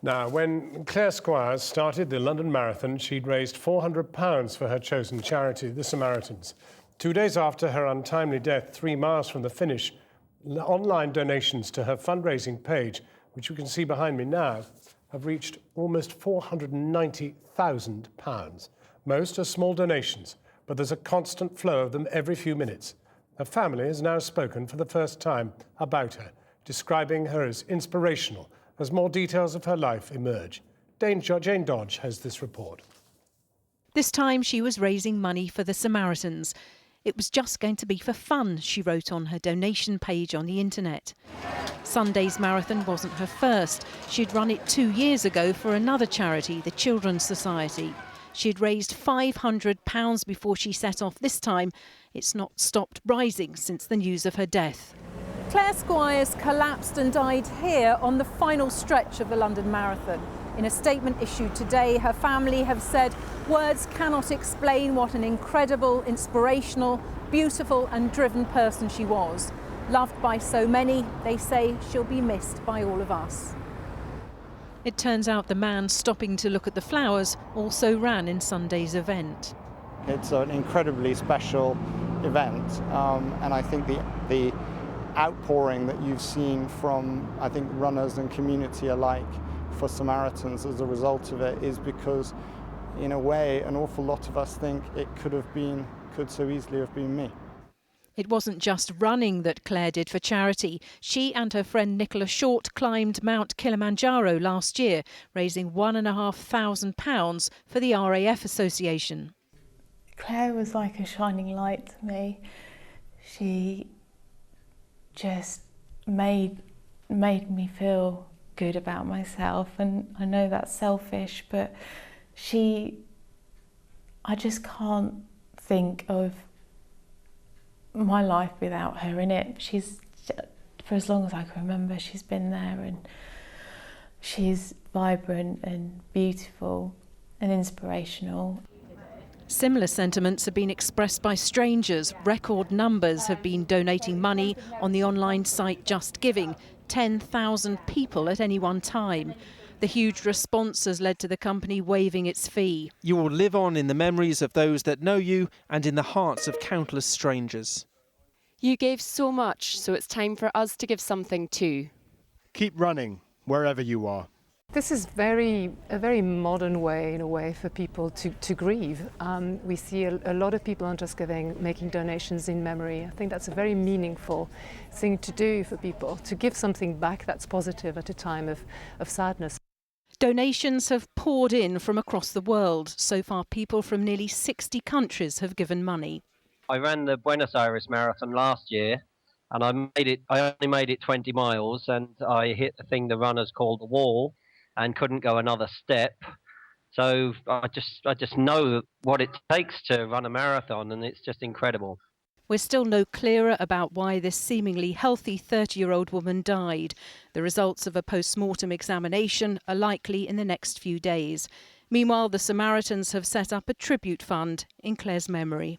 Now, when Claire Squires started the London Marathon, she'd raised £400 for her chosen charity, the Samaritans. 2 days after her untimely death, 3 miles from the finish, online donations to her fundraising page, which you can see behind me now, have reached almost £490,000. Most are small donations, but there's a constant flow of them every few minutes. Her family has now spoken for the first time about her, describing her as inspirational as more details of her life emerge. Jane Dodge has this report. This time she was raising money for the Samaritans. It was just going to be for fun, she wrote on her donation page on the internet. Sunday's marathon wasn't her first. She'd run it 2 years ago for another charity, the Children's Society. She'd raised £500 before she set off this time. It's not stopped rising since the news of her death. Claire Squires collapsed and died here on the final stretch of the London Marathon. In a statement issued today, her family have said words cannot explain what an incredible, inspirational, beautiful and driven person she was. Loved by so many, they say she'll be missed by all of us. It turns out the man stopping to look at the flowers also ran in Sunday's event. It's an incredibly special event, and I think the outpouring that you've seen from, I think, runners and community alike for Samaritans as a result of it is because, in a way, an awful lot of us think it could so easily have been me. It wasn't just running that Claire did for charity. She and her friend Nicola Short climbed Mount Kilimanjaro last year, raising £1,500 for the RAF Association. Claire was like a shining light to me. She just made me feel good about myself, and I know that's selfish, but I just can't think of my life without her in it. She's, for as long as I can remember, she's been there, and she's vibrant and beautiful and inspirational. Similar sentiments have been expressed by strangers. Record numbers have been donating money on the online site Just Giving, 10,000 people at any one time. The huge response has led to the company waiving its fee. You will live on in the memories of those that know you and in the hearts of countless strangers. You gave so much, so it's time for us to give something too. Keep running, wherever you are. This is a very modern way, in a way, for people to grieve. We see a lot of people on Just Giving making donations in memory. I think that's a very meaningful thing to do for people, to give something back that's positive at a time of sadness. Donations have poured in from across the world. So far, people from nearly 60 countries have given money. I ran the Buenos Aires Marathon last year, and I only made it 20 miles, and I hit the thing the runners call the wall, and couldn't go another step. So I just know what it takes to run a marathon, and it's just incredible. We're still no clearer about why this seemingly healthy 30-year-old woman died. The results of a post-mortem examination are likely in the next few days. Meanwhile, the Samaritans have set up a tribute fund in Claire's memory.